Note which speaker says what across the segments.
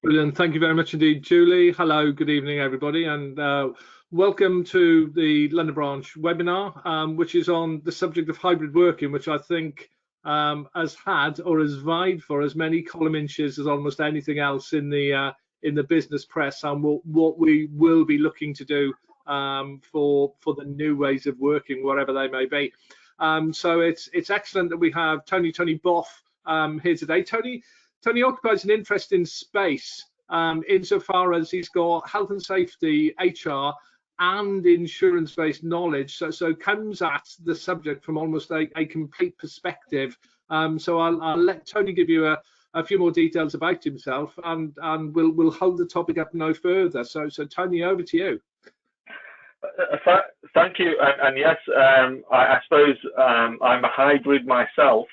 Speaker 1: Brilliant. Thank you very much indeed, Julie. Hello, good evening, everybody, and welcome to the London Branch webinar, which is on the subject of hybrid working, which I think has had or has vied for as many column inches as almost anything else in the business press, and what we will be looking to do for the new ways of working, whatever they may be. So it's excellent that we have Tony Boff here today. Tony occupies an interesting space insofar as he's got health and safety, HR, and insurance-based knowledge. So comes at the subject from almost a complete perspective. So I'll let Tony give you a few more details about himself, and we'll hold the topic up no further. So Tony, over to you.
Speaker 2: Thank you, and yes, I suppose I'm a hybrid myself.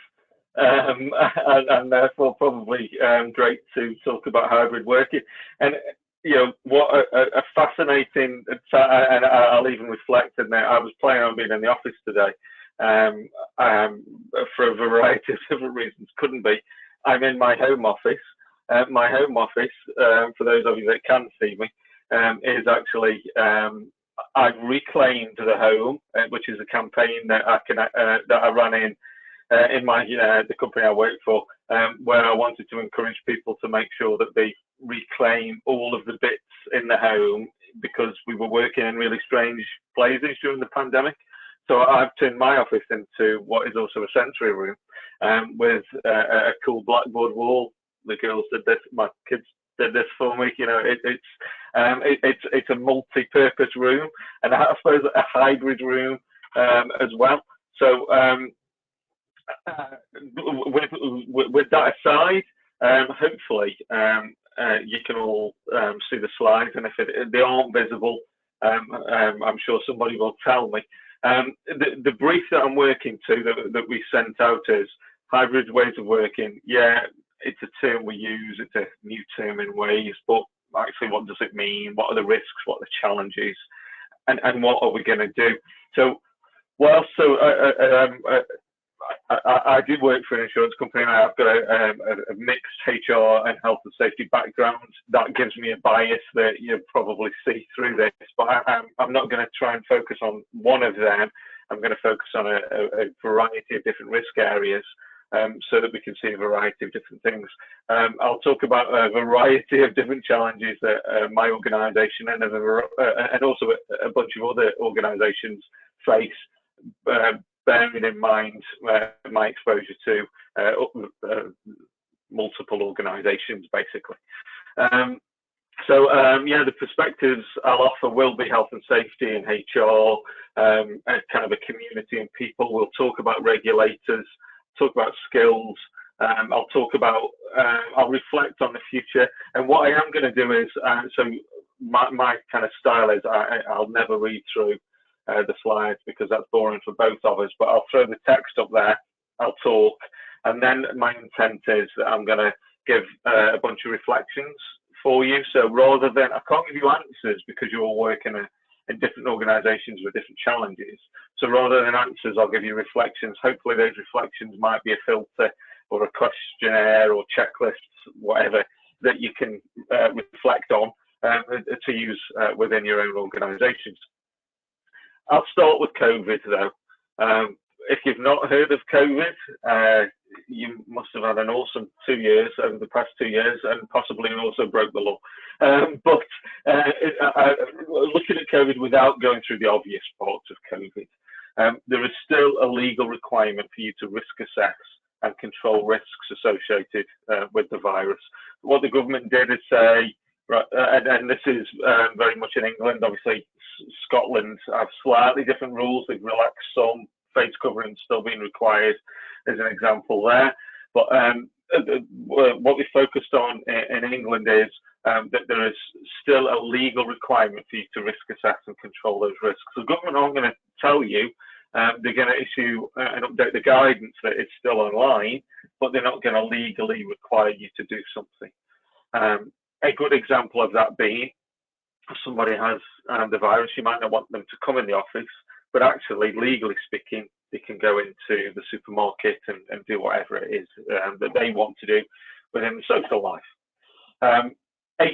Speaker 2: And therefore probably great to talk about hybrid working. And you know what a fascinating, and I'll even reflect in there. I was planning on being in the office today for a variety of different reasons. Couldn't be. I'm in my home office. My home office, for those of you that can see me, is actually I've reclaimed the home, which is a campaign that I ran in my the company I work for, where I wanted to encourage people to make sure that they reclaim all of the bits in the home, because we were working in really strange places during the pandemic. So I've turned my office into what is also a sensory room, with a cool blackboard wall. The girls did this, my kids did this for me. You know, it's a multi-purpose room, and I suppose a hybrid room as well. So with that aside, hopefully you can all see the slides, and if they aren't visible, I'm sure somebody will tell me. The brief that I'm working to, that we sent out, is hybrid ways of working. Yeah, it's a term we use, it's a new term in ways, but actually what does it mean? What are the risks? What are the challenges? And what are we going to do? So whilst I did work for an insurance company, and I've got a mixed HR and health and safety background. That gives me a bias that you'll probably see through this, but I'm not going to try and focus on one of them. I'm going to focus on a variety of different risk areas, so that we can see a variety of different things. I'll talk about a variety of different challenges that my organisation and also a bunch of other organisations face, bearing in mind my exposure to multiple organisations, basically. Yeah, the perspectives I'll offer will be health and safety and HR, kind of a community and people. We'll talk about regulators, talk about skills. I'll talk about, I'll reflect on the future. And what I am going to do is, so my kind of style is I'll never read through the slides, because that's boring for both of us, but I'll throw the text up there, I'll talk, and then my intent is that I'm going to give a bunch of reflections for you. So rather than, I can't give you answers because you're all working in different organisations with different challenges, so rather than answers, I'll give you reflections. Hopefully those reflections might be a filter or a questionnaire or checklists, whatever, that you can reflect on to use within your own organisations. I'll start with COVID, though. If you've not heard of COVID, you must have had an awesome 2 years over the past 2 years, and possibly also broke the law. But looking at COVID without going through the obvious parts of COVID, there is still a legal requirement for you to risk assess and control risks associated with the virus. What the government did is say, right, and this is very much in England. Obviously, Scotland have slightly different rules. They've relaxed some, face covering still being required as an example there. But what we focused on in England is that there is still a legal requirement for you to risk assess and control those risks. The government aren't going to tell you. They're going to issue and update the guidance that it's still online, but they're not going to legally require you to do something. A good example of that being, if somebody has the virus, you might not want them to come in the office, but actually, legally speaking, They can go into the supermarket and do whatever it is that they want to do within the social life. 86%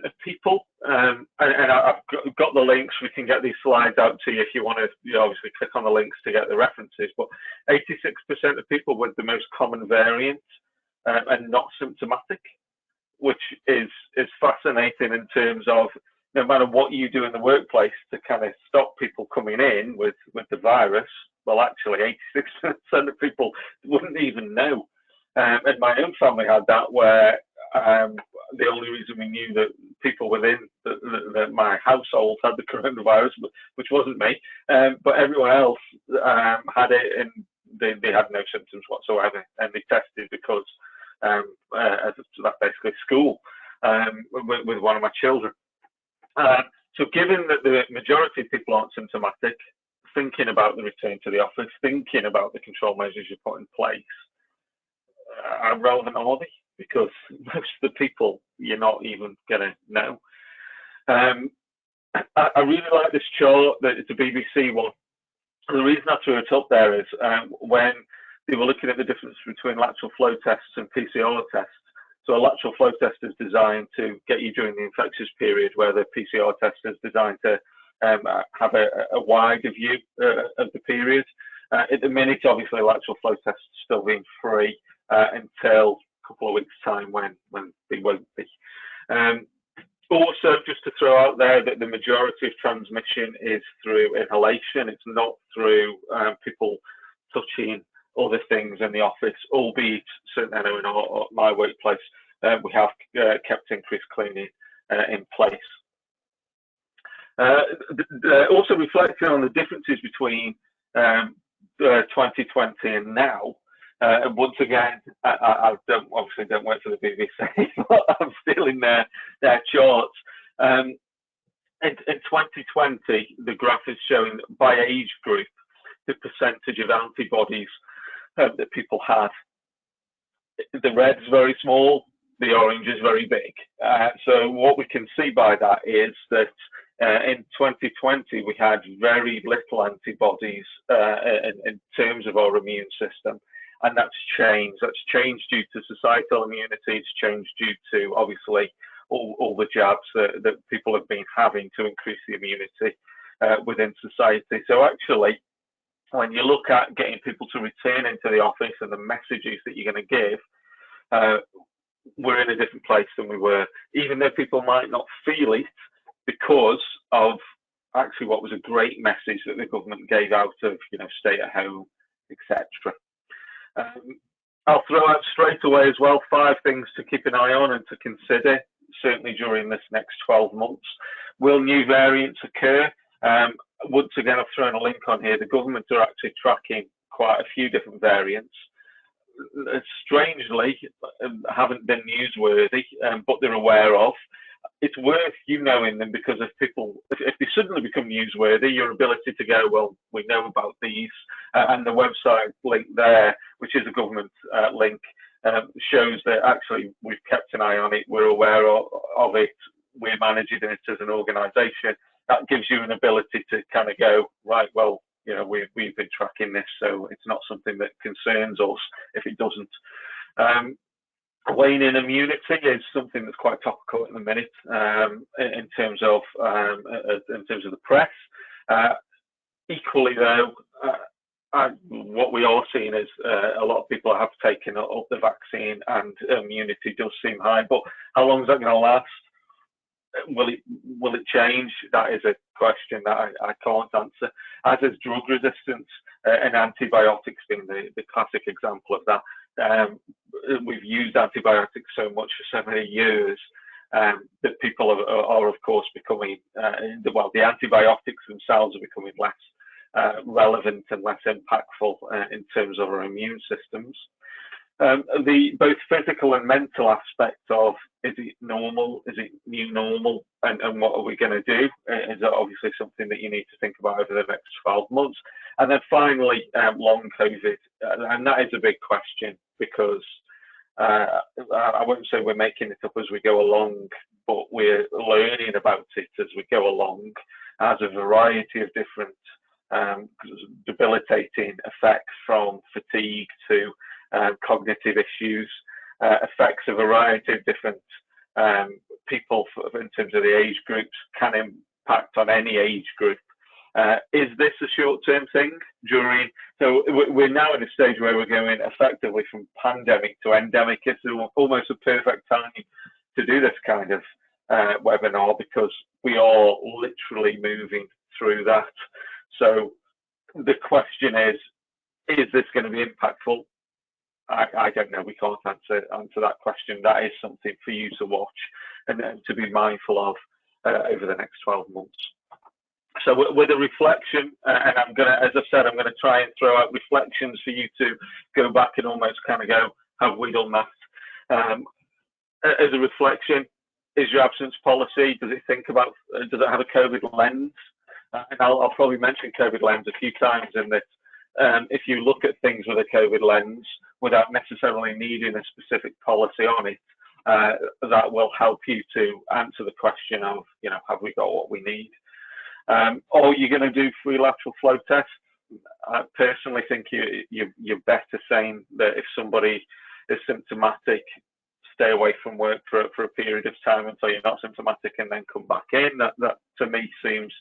Speaker 2: of people, and I've got the links. We can get these slides out to you if you want to. Obviously, click on the links to get the references. But 86% of people with the most common variant and not symptomatic, which is fascinating in terms of no matter what you do in the workplace to kind of stop people coming in with the virus. Well, actually, 86% of people wouldn't even know. And my own family had that where. The only reason we knew that people within my household had the coronavirus, which wasn't me, but everyone else had it, and they had no symptoms whatsoever, and they tested because that's basically school with one of my children. So given that the majority of people aren't symptomatic, thinking about the return to the office, thinking about the control measures you put in place, are relevant are they? Because most of the people you're not even going to know. I really like this chart, it's a BBC one. And the reason I threw it up there is when they were looking at the difference between lateral flow tests and PCR tests. So a lateral flow test is designed to get you during the infectious period, where the PCR test is designed to have a wider view of the period. At the minute, obviously, lateral flow tests still being free until couple of weeks time when they won't be. Also, just to throw out there that the majority of transmission is through inhalation. It's not through people touching other things in the office, albeit certainly I know in my workplace we have kept increased cleaning in place. Also reflecting on the differences between 2020 and now. And once again, I obviously don't work for the BBC, but I'm stealing their charts. In 2020, the graph is showing by age group the percentage of antibodies that people had. The red's very small, the orange is very big. So what we can see by that is that in 2020, we had very little antibodies in terms of our immune system. And that's changed. That's changed due to societal immunity. It's changed due to, obviously, all the jabs that people have been having to increase the immunity within society. So actually, when you look at getting people to return into the office and the messages that you're going to give, we're in a different place than we were, even though people might not feel it because of actually what was a great message that the government gave out of, stay at home, etc. I'll throw out straight away as well 5 things to keep an eye on and to consider, certainly during this next 12 months. Will new variants occur? Once again, I've thrown a link on here. The government are actually tracking quite a few different variants. Strangely, haven't been newsworthy, but they're aware of. It's worth you knowing them, because if they suddenly become newsworthy, your ability to go, well, we know about these, and the website link there, which is a government link, shows that actually we've kept an eye on it, we're aware of it, we're managing it as an organisation. That gives you an ability to kind of go, right, well, we've been tracking this, so it's not something that concerns us if it doesn't. Waning immunity is something that's quite topical at the minute in terms of the press. Equally, though, what we are seeing is a lot of people have taken up the vaccine, and immunity does seem high. But how long is that going to last? Will it change? That is a question that I can't answer. As is drug resistance, and antibiotics being the classic example of that. We've used antibiotics so much for so many years that people are of course becoming, the antibiotics themselves are becoming less relevant and less impactful in terms of our immune systems. The both physical and mental aspect of, is it normal, is it new normal, and what are we going to do, is obviously something that you need to think about over the next 12 months. And then finally, long COVID, and that is a big question, because I won't say we're making it up as we go along, but we're learning about it as we go along, as a variety of different debilitating effects from fatigue to cognitive issues, affects a variety of different people in terms of the age groups, can impact on any age group. Is this a short-term thing during? So we're now in a stage where we're going effectively from pandemic to endemic. It's almost a perfect time to do this kind of webinar, because we are literally moving through that. So the question is this going to be impactful? I don't know. We can't answer that question. That is something for you to watch and to be mindful of over the next 12 months. So with a reflection, and I'm going to, as I said, I'm going to try and throw out reflections for you to go back and almost kind of go, have we done that? As a reflection, is your absence policy, does it have a COVID lens? And I'll probably mention COVID lens a few times in this. If you look at things with a COVID lens without necessarily needing a specific policy on it, that will help you to answer the question of, have we got what we need? Or you're going to do free lateral flow tests. I personally think you're better saying that if somebody is symptomatic, stay away from work for a period of time until you're not symptomatic and then come back in. That to me seems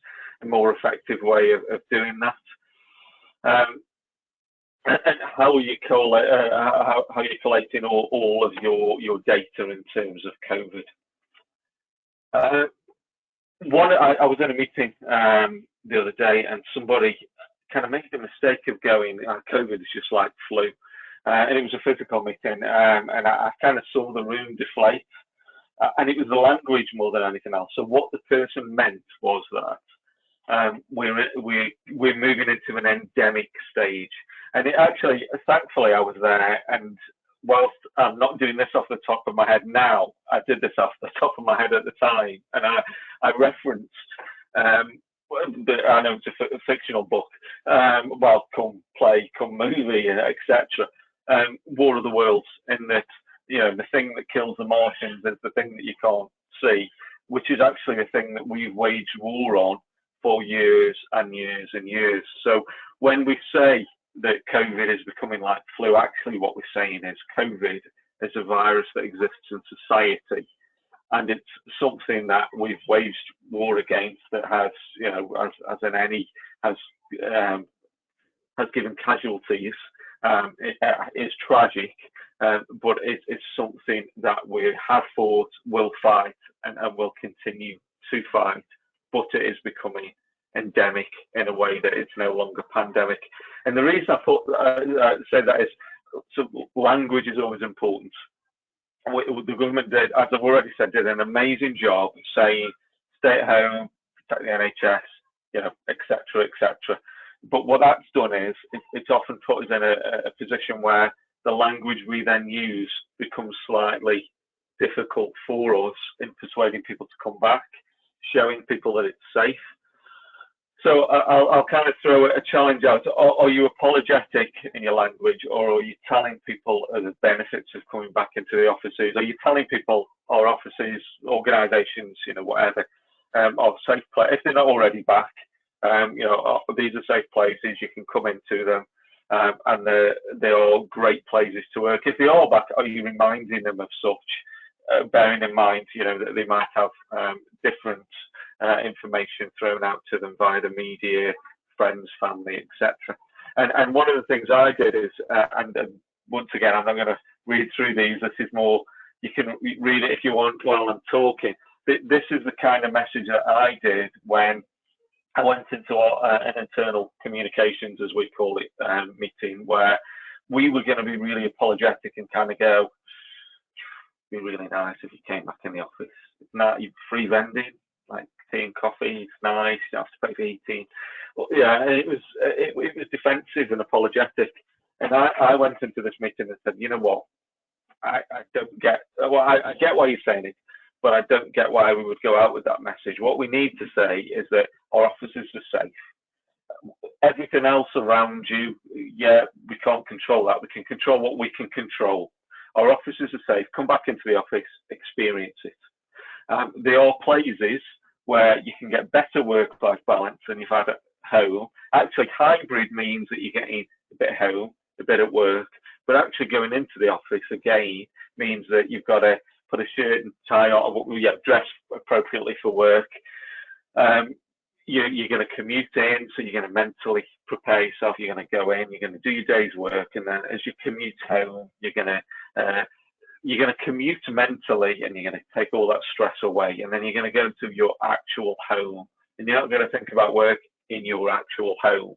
Speaker 2: a more effective way of doing that. And how are you collating all of your data in terms of COVID? I was in a meeting the other day, and somebody kind of made the mistake of going, COVID is just like flu. And it was a physical meeting, and I kind of saw the room deflate. And it was the language more than anything else. So what the person meant was that we're moving into an endemic stage. And it actually, thankfully, I was there, and whilst I'm not doing this off the top of my head now, I did this off the top of my head at the time, and I referenced, I know it's a fictional book, come play, come movie, etc. War of the Worlds, in that, the thing that kills the Martians is the thing that you can't see, which is actually a thing that we've waged war on for years and years and years. So when we say that COVID is becoming like flu, actually what we're saying is COVID is a virus that exists in society, and it's something that we've waged war against, that has, as in any, has given casualties. It is tragic, but it's something that we have fought, will fight, and will continue to fight. But it is becoming endemic in a way that it's no longer pandemic. And the reason I say that is, so language is always important. The government did, as I've already said, did an amazing job saying stay at home, protect the NHS, etc., etc. But what that's done is it's often put us in a position where the language we then use becomes slightly difficult for us in persuading people to come back, showing people that it's safe. So I'll kind of throw a challenge out. Are you apologetic in your language, or are you telling people the benefits of coming back into the offices? Are you telling people, or offices, organisations, whatever, are safe places? If they're not already back, these are safe places, you can come into them, and they are great places to work. If they are back, are you reminding them of such, bearing in mind, that they might have different information thrown out to them via the media, friends, family, etc. And one of the things I did is, and once again, I'm not going to read through these. This is more, you can read it if you want while I'm talking. This is the kind of message that I did when I went into an internal communications, as we call it, meeting, where we were going to be really apologetic and kind of go, it'd be really nice if you came back in the office. It's not free vending, like tea and coffee. It's nice. You don't have to pay for eating. Well, yeah, it was defensive and apologetic. And I went into this meeting and said, you know what? I don't get. Well, I get why you're saying it, but I don't get why we would go out with that message. What we need to say is that our offices are safe. Everything else around you, yeah, we can't control that. We can control what we can control. Our offices are safe. Come back into the office, experience it. There are places where you can get better work-life balance, and you've had home. Actually, hybrid means that you're getting a bit at home, a bit at work, but actually going into the office again means that you've got to put a shirt and tie on, dress appropriately for work. You're going to commute in, so you're going to mentally prepare yourself. You're going to go in, you're going to do your day's work, and then as you commute home, you're going to commute mentally, and you're going to take all that stress away, and then you're going to go to your actual home, and you're not going to think about work in your actual home.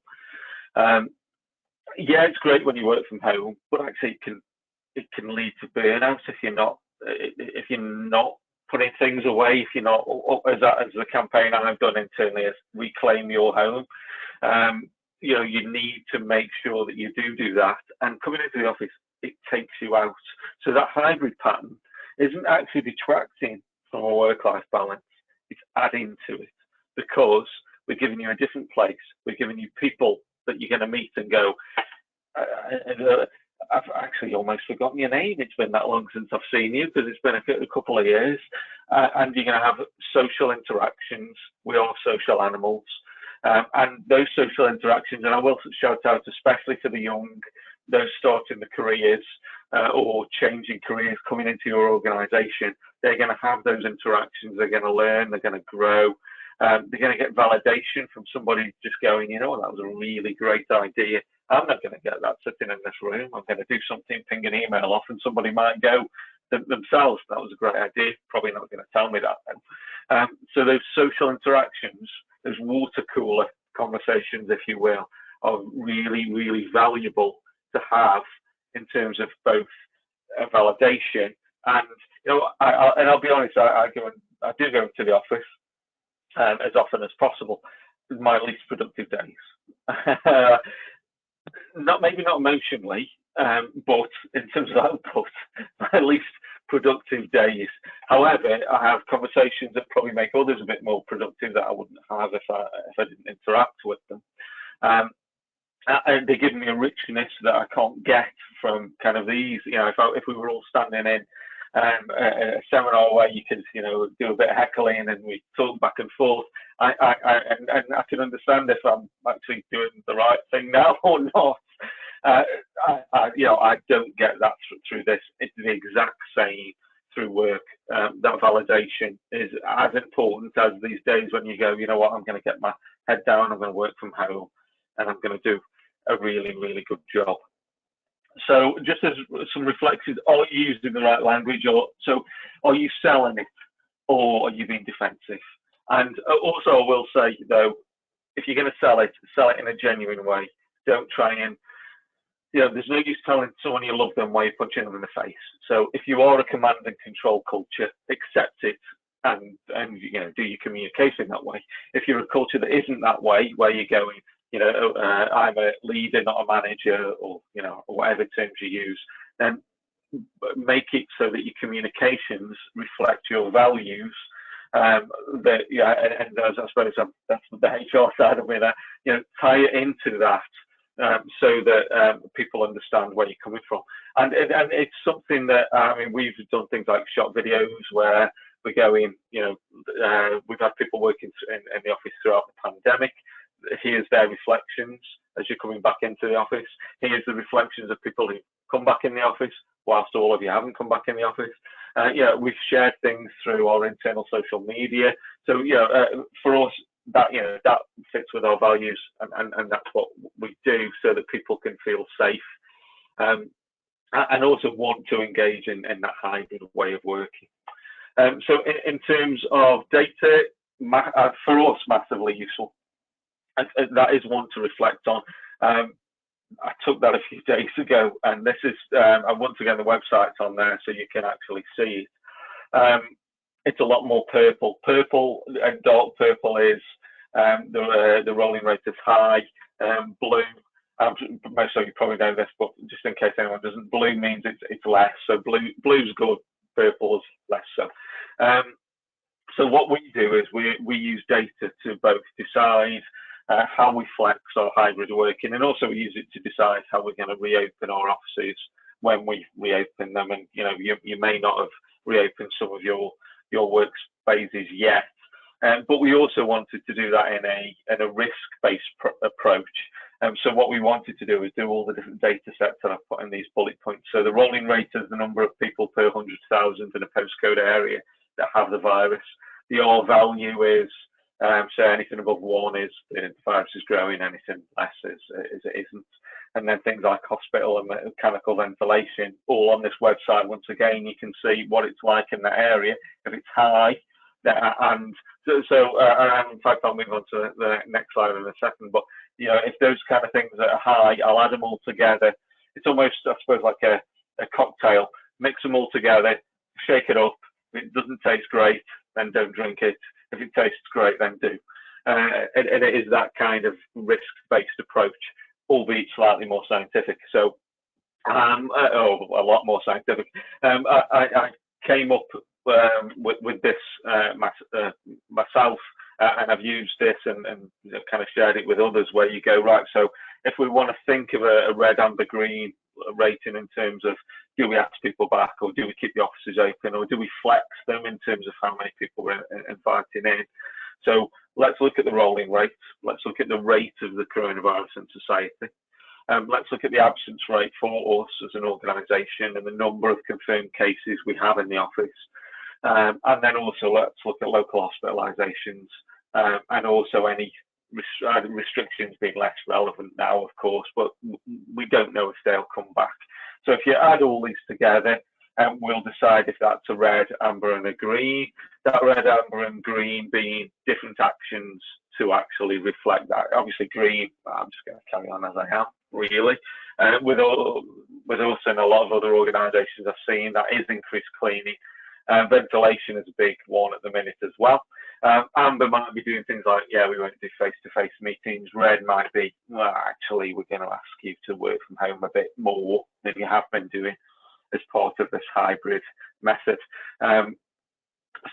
Speaker 2: Yeah, it's great when you work from home, but actually it can lead to burnout if you're not putting things away, if you're not, as the campaign I've done internally is reclaim your home. You need to make sure that you do that. And coming into the office, it takes you out. So that hybrid pattern isn't actually detracting from a work-life balance. It's adding to it, because we're giving you a different place. We're giving you people that you're going to meet and go, I've actually almost forgotten your name. It's been that long since I've seen you, because it's been a couple of years. And you're going to have social interactions. We are social animals. And those social interactions, and I will shout out especially to the young, those starting the careers or changing careers, coming into your organisation, they're going to have those interactions. They're going to learn. They're going to grow. They're going to get validation from somebody just going, that was a really great idea. I'm not going to get that sitting in this room. I'm going to do something, ping an email off, and somebody might go themselves, that was a great idea. Probably not going to tell me that then. So those social interactions, those water cooler conversations, if you will, are really, really valuable to have in terms of both validation and, I'll be honest, I do go to the office as often as possible. My least productive days. Maybe not emotionally, but in terms of output, my least productive days. However, I have conversations that probably make others a bit more productive that I wouldn't have if I didn't interact with them. And they give me a richness that I can't get from kind of these. If we were all standing in a seminar where you could, do a bit of heckling and we talk back and forth, and I can understand if I'm actually doing the right thing now or not. I don't get that through this. It's the exact same through work. That validation is as important as these days when you go, I'm going to get my head down, I'm going to work from home, and I'm going to do a really, really good job. So just as some reflections, are you using the right language, or are you selling it, or are you being defensive? And also I will say, though, if you're going to sell it in a genuine way. Don't try and, there's no use telling someone you love them while you're punching them in the face. So if you are a command and control culture, accept it and do your communication that way. If you're a culture that isn't that way, where you're going, I'm a leader, not a manager, or whatever terms you use, then make it so that your communications reflect your values. And as I suppose that's the HR side of me. That tie it into that so that people understand where you're coming from. And it's something that we've done things like shot videos where we're going. We've had people working in the office throughout the pandemic. Here's their reflections as you're coming back into the office. Here's the reflections of people who come back in the office, whilst all of you haven't come back in the office. We've shared things through our internal social media. So for us, that fits with our values, and that's what we do, so that people can feel safe and also want to engage in that hybrid way of working. So in terms of data, for us, massively useful. That is one to reflect on. I took that a few days ago, and this is, once again, the website's on there, so you can actually see it. It's a lot more purple. Purple and dark purple is the rolling rate is high. Blue, most of you probably know this, but just in case anyone doesn't, blue means it's less. So blue's good, purple's less so. So what we do is we use data to both decide how we flex our hybrid working, and also we use it to decide how we're going to reopen our offices when we reopen them. And you may not have reopened some of your workspaces yet, But we also wanted to do that in a risk-based approach. So what we wanted to do is do all the different data sets that I've put in these bullet points. So the rolling rate is the number of people per 100,000 in a postcode area that have the virus. The R value is, so anything above 1 is the virus is growing, anything less is it isn't. And then things like hospital and mechanical ventilation, all on this website. Once again, you can see what it's like in that area. If it's high, and in fact, I'll move on to the next slide in a second. But if those kind of things are high, I'll add them all together. It's almost, I suppose, like a cocktail. Mix them all together, shake it up. If it doesn't taste great, then don't drink it. If it tastes great, then do. And it is that kind of risk-based approach, albeit slightly more scientific. So, a lot more scientific. I came up with this myself, and I've used this and kind of shared it with others, where you go, right, so if we want to think of a red, amber, green rating in terms of, do we ask people back, or do we keep the offices open, or do we flex them in terms of how many people we're inviting in? So let's look at the rolling rate. Let's look at the rate of the coronavirus in society. Let's look at the absence rate for us as an organisation and the number of confirmed cases we have in the office. And then also let's look at local hospitalisations, and also any restrictions being less relevant now, of course, but we don't know if they'll come back. So if you add all these together, we'll decide if that's a red, amber and a green. That red, amber and green being different actions to actually reflect that. Obviously green, I'm just going to carry on as I am, really. With us and a lot of other organisations I've seen, that is increased cleaning. Ventilation is a big one at the minute as well. Amber might be doing things like, we won't do face-to-face meetings. Red might be, well, actually, we're going to ask you to work from home a bit more than you have been doing as part of this hybrid method.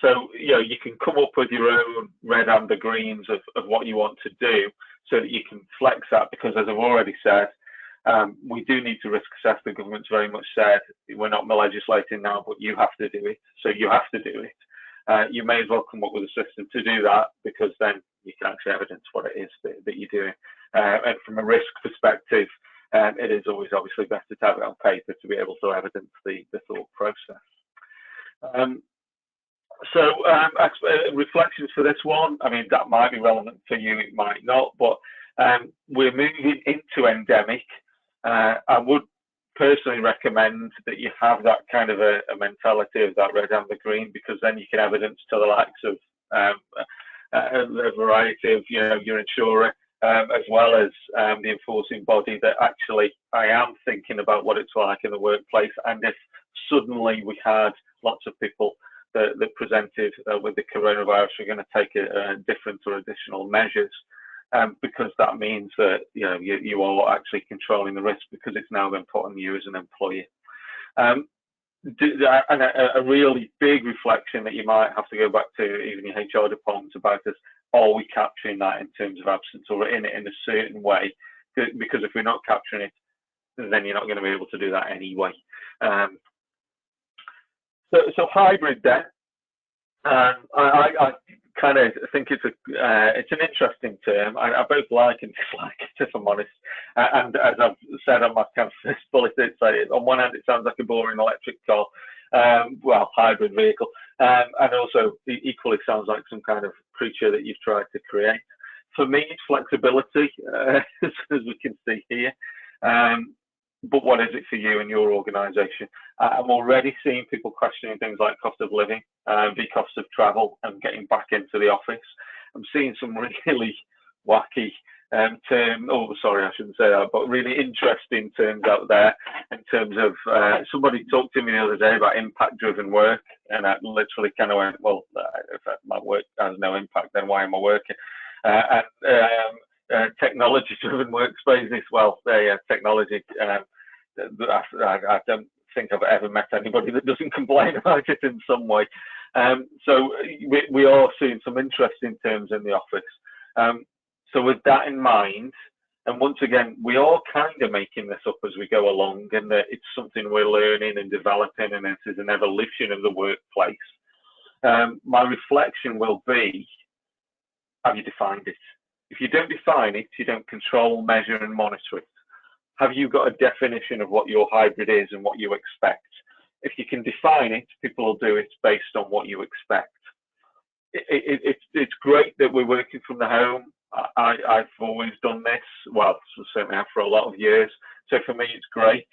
Speaker 2: So, you can come up with your own red, amber, greens of what you want to do so that you can flex that, because as I've already said, we do need to risk assess. The government's very much said, we're not legislating now, but you have to do it. So you have to do it. You may as well come up with a system to do that, because then you can actually evidence what it is that you're doing. And from a risk perspective, it is always obviously better to have it on paper to be able to evidence the thought process. So reflections for this one, I mean, that might be relevant for you, it might not, but we're moving into endemic. I would personally recommend that you have that kind of a mentality of that red, amber, green, because then you can evidence to the likes of a variety of, your insurer, as well as the enforcing body, that actually I am thinking about what it's like in the workplace. And if suddenly we had lots of people that presented with the coronavirus, we're going to take different or additional measures. Because that means that you are actually controlling the risk, because it's now been put on you as an employer. And a really big reflection that you might have to go back to even your HR departments about is, are we capturing that in terms of absence, or in it in a certain way? Because if we're not capturing it, then you're not going to be able to do that anyway. So hybrid then. I kind of think it's an interesting term. I both like and dislike it, if I'm honest. And as I've said on my kind of first bullet, on one hand it sounds like a boring electric car, hybrid vehicle, and also equally sounds like some kind of creature that you've tried to create. For me, it's flexibility, as we can see here. But what is it for you and your organisation? I'm already seeing people questioning things like cost of living, the cost of travel, and getting back into the office. I'm seeing some really wacky I shouldn't say that, but really interesting terms out there in terms of, somebody talked to me the other day about impact-driven work, and I literally kind of went, well, if my work has no impact, then why am I working? Technology-driven workspaces, technology. I don't think I've ever met anybody that doesn't complain about it in some way. So we are seeing some interesting terms in the office. So with that in mind, and once again, we are kind of making this up as we go along, and that it's something we're learning and developing, and it is an evolution of the workplace. My reflection will be have you defined it? If you don't define it, you don't control, measure, and monitor it. Have you got a definition of what your hybrid is and what you expect? If you can define it, people will do it based on what you expect. It's great that we're working from the home. I've always done this. Well, certainly have for a lot of years. So for me, it's great.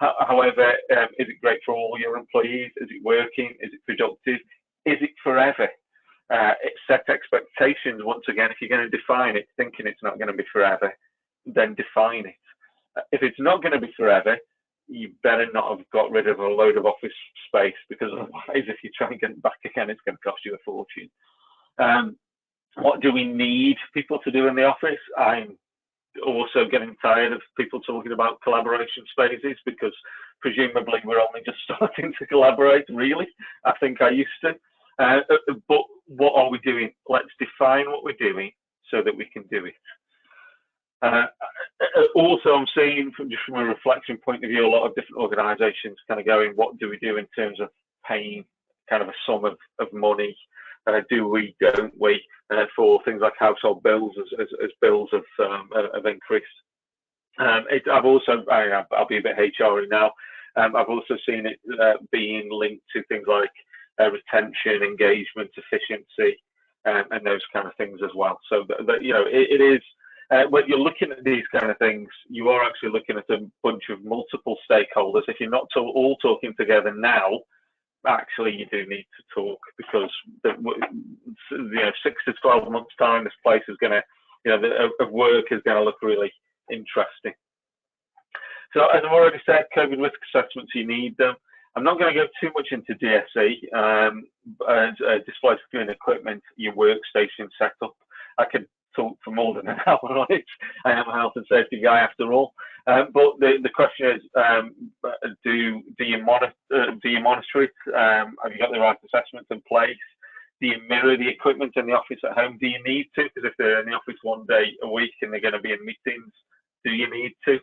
Speaker 2: However, is it great for all your employees? Is it working? Is it productive? Is it forever? Set expectations. Once again, if you're going to define it, thinking it's not going to be forever, then define it. If it's not going to be forever, you better not have got rid of a load of office space, because otherwise, if you try and get it back again, it's going to cost you a fortune. What do we need people to do in the office? I'm also getting tired of people talking about collaboration spaces, because presumably we're only just starting to collaborate, really. I think I used to. But what are we doing? Let's define what we're doing so that we can do it. Also, I'm seeing from a reflection point of view, a lot of different organisations kind of going, what do we do in terms of paying kind of a sum of money? Do we, don't we, for things like household bills as bills have increased? I'll be a bit HR-y now. I've also seen it being linked to things like retention, engagement, efficiency, and those kind of things as well. So it is. When you're looking at these kind of things, you are actually looking at a bunch of multiple stakeholders. If you're not all talking together now, actually you do need to talk, because 6 to 12 months time, this place is going to, the work is going to look really interesting. So as I've already said, COVID risk assessments, you need them. I'm not going to go too much into DSE, display screen equipment, your workstation setup. I could talk for more than an hour on it. I am a health and safety guy after all. But the question is, do you monitor it? Have you got the right assessments in place? Do you mirror the equipment in the office at home? Do you need to? Because if they're in the office one day a week and they're going to be in meetings, do you need to?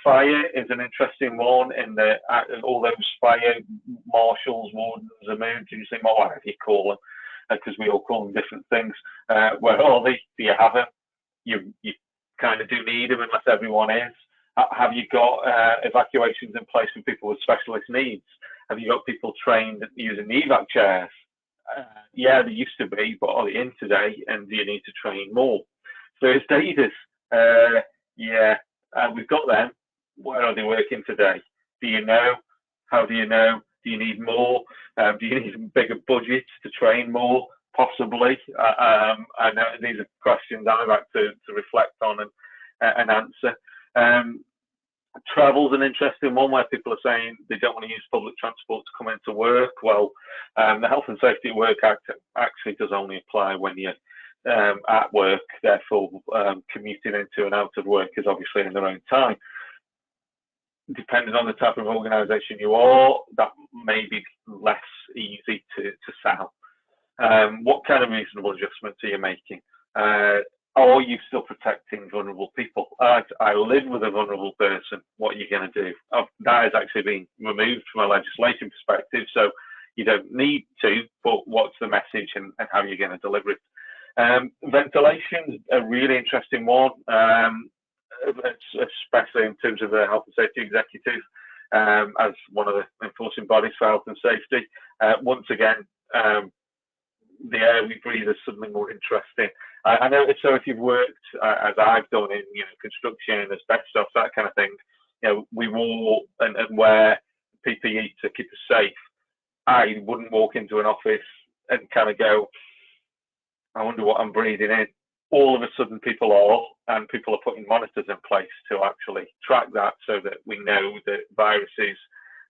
Speaker 2: Fire is an interesting one, in the all those fire marshals, wardens, emergency, whatever you call them, because we all call them different things. Where are they? Do you have them? You kind of do need them, unless everyone is. Have you got evacuations in place for people with specialist needs? Have you got people trained using the evac chairs? Yeah, there used to be, but are they in today? And do you need to train more? First aiders, yeah, we've got them. Where are they working today? Do you know? How do you know? Do you need more? Do you need bigger budgets to train more? Possibly. I know these are questions I've had to reflect on and answer. Travel's an interesting one, where people are saying they don't want to use public transport to come into work. Well, the Health and Safety at Work Act actually does only apply when you're at work. Therefore, commuting into and out of work is obviously in their own time. Depending on the type of organisation you are, that may be less easy to sell. What kind of reasonable adjustments are you making? Are you still protecting vulnerable people? I live with a vulnerable person. What are you going to do? That has actually been removed from a legislation perspective, so you don't need to, but what's the message and how are you going to deliver it? Ventilation is a really interesting one, especially in terms of the health and safety executive, as one of the enforcing bodies for health and safety. Once again, the air we breathe is suddenly more interesting. I know, so if you've worked, as I've done, in construction, asbestos, that kind of thing, we wore and wear PPE to keep us safe. I wouldn't walk into an office and kind of go, I wonder what I'm breathing in. All of a sudden people are, and people are putting monitors in place to actually track that, so that we know that viruses,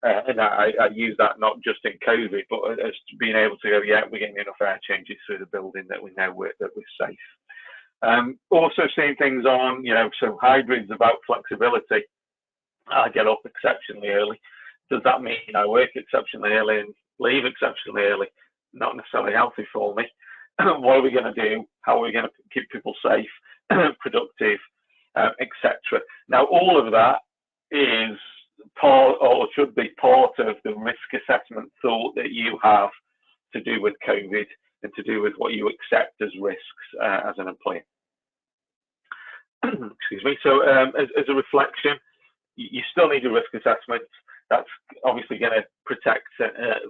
Speaker 2: and I use that not just in COVID, but as being able to go, yeah, we're getting enough air changes through the building that we know that we're safe. Also seeing things on, so hybrids about flexibility. I get up exceptionally early. Does that mean I work exceptionally early and leave exceptionally early? Not necessarily healthy for me. What are we going to do? How are we going to keep people safe, productive, etc.? Now, all of that is part, or should be part, of the risk assessment thought that you have to do with COVID. and to do with what you accept as risks as an employer. Excuse me. So as a reflection, you still need a risk assessment. That's obviously going to protect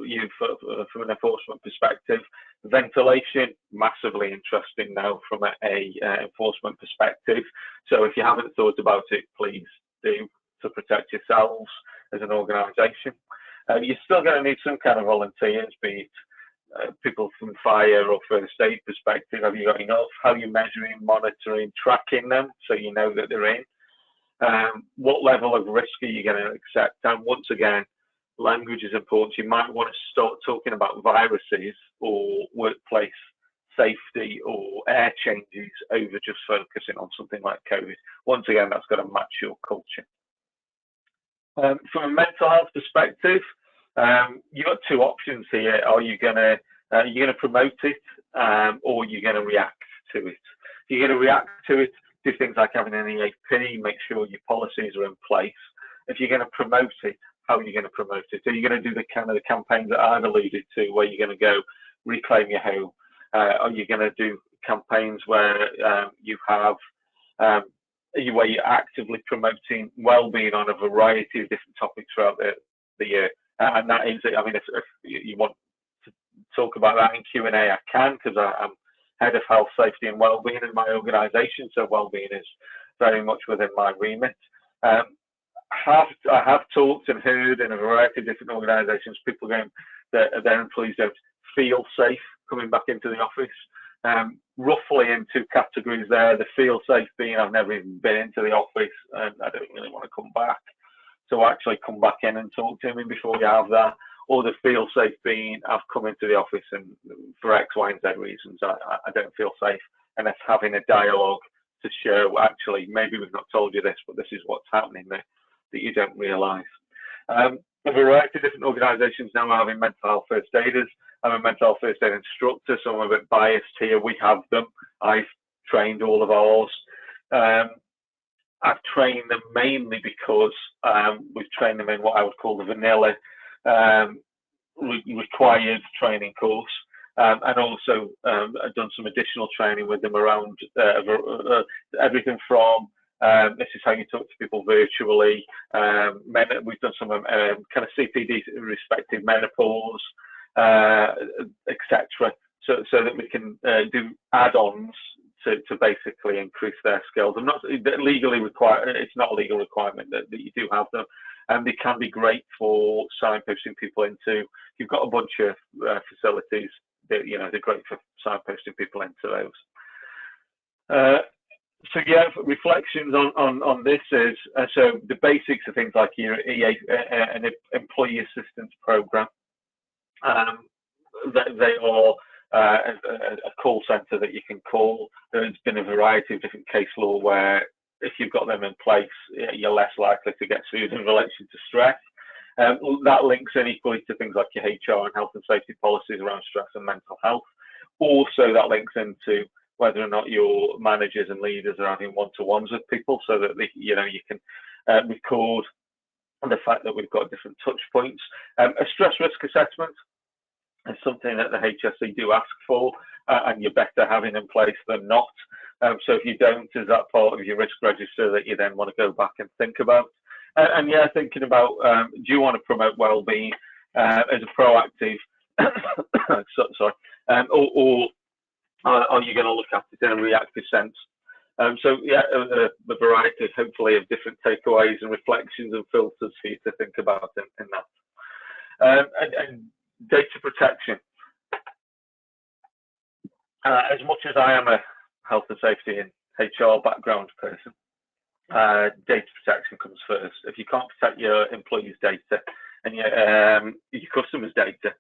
Speaker 2: you from an enforcement perspective. Ventilation, massively interesting now from a enforcement perspective. So if you haven't thought about it, please do, to protect yourselves as an organisation. You're still going to need some kind of volunteers, be it people from fire or first aid perspective. Have you got enough? How are you measuring, monitoring, tracking them so you know that they're in? What level of risk are you going to accept? And once again, language is important. You might want to start talking about viruses or workplace safety or air changes over just focusing on something like COVID. Once again, that's got to match your culture. From a mental health perspective, you've got two options here. Are you going to promote it, or you're going to react to it? If you're going to react to it, do things like having an EAP, make sure your policies are in place. If you're going to promote it, how are you going to promote it? Are you going to do the kind of the campaigns that I've alluded to, where you're going to go reclaim your home? Are you going to do campaigns where you have where you're actively promoting well-being on a variety of different topics throughout the year? And that is it. I mean, if you want to talk about that in Q&A, I can, because I'm head of health, safety and well-being in my organisation, so well-being is very much within my remit. I have talked and heard in a variety of different organisations, people going that their employees don't feel safe coming back into the office. Roughly in two categories there. The feel safe being, I've never even been into the office and I don't really want to come back. So actually come back in and talk to me before you have that. Or the feel safe being, I've come into the office and for X, Y, and Z reasons, I don't feel safe. And it's having a dialogue to show, actually, maybe we've not told you this, but this is what's happening there that you don't realise. A variety of different organisations now are having mental health first aiders. I'm a mental health first aid instructor, so I'm a bit biased here. We have them. I've trained all of ours. I've trained them mainly because we've trained them in what I would call the vanilla required training course, and also I've done some additional training with them around everything from this is how you talk to people virtually. We've done some kind of CPD respective menopause, etc. So that we can do add-ons to basically increase their skills. I'm not legally required. It's not a legal requirement that you do have them, and they can be great for signposting people into. You've got a bunch of facilities that they're great for signposting people into those. So yeah, reflections on this is so the basics of things like your an employee assistance program. They are a call centre that you can call. There's been a variety of different case law where if you've got them in place, you're less likely to get sued in relation to stress. That links in equally to things like your HR and health and safety policies around stress and mental health. Also, that links into whether or not your managers and leaders are having one-to-ones with people, so that you can record the fact that we've got different touch points. A stress risk assessment is something that the HSE do ask for, and you're better having in place than not. So if you don't, is that part of your risk register that you then want to go back and think about? And yeah, thinking about, do you want to promote well-being as a proactive, or are you going to look at it in a reactive sense? So yeah, the variety, hopefully, of different takeaways and reflections and filters for you to think about in that. And data protection. As much as I am a health and safety and HR background person, data protection comes first. If you can't protect your employees' data and your customers' data,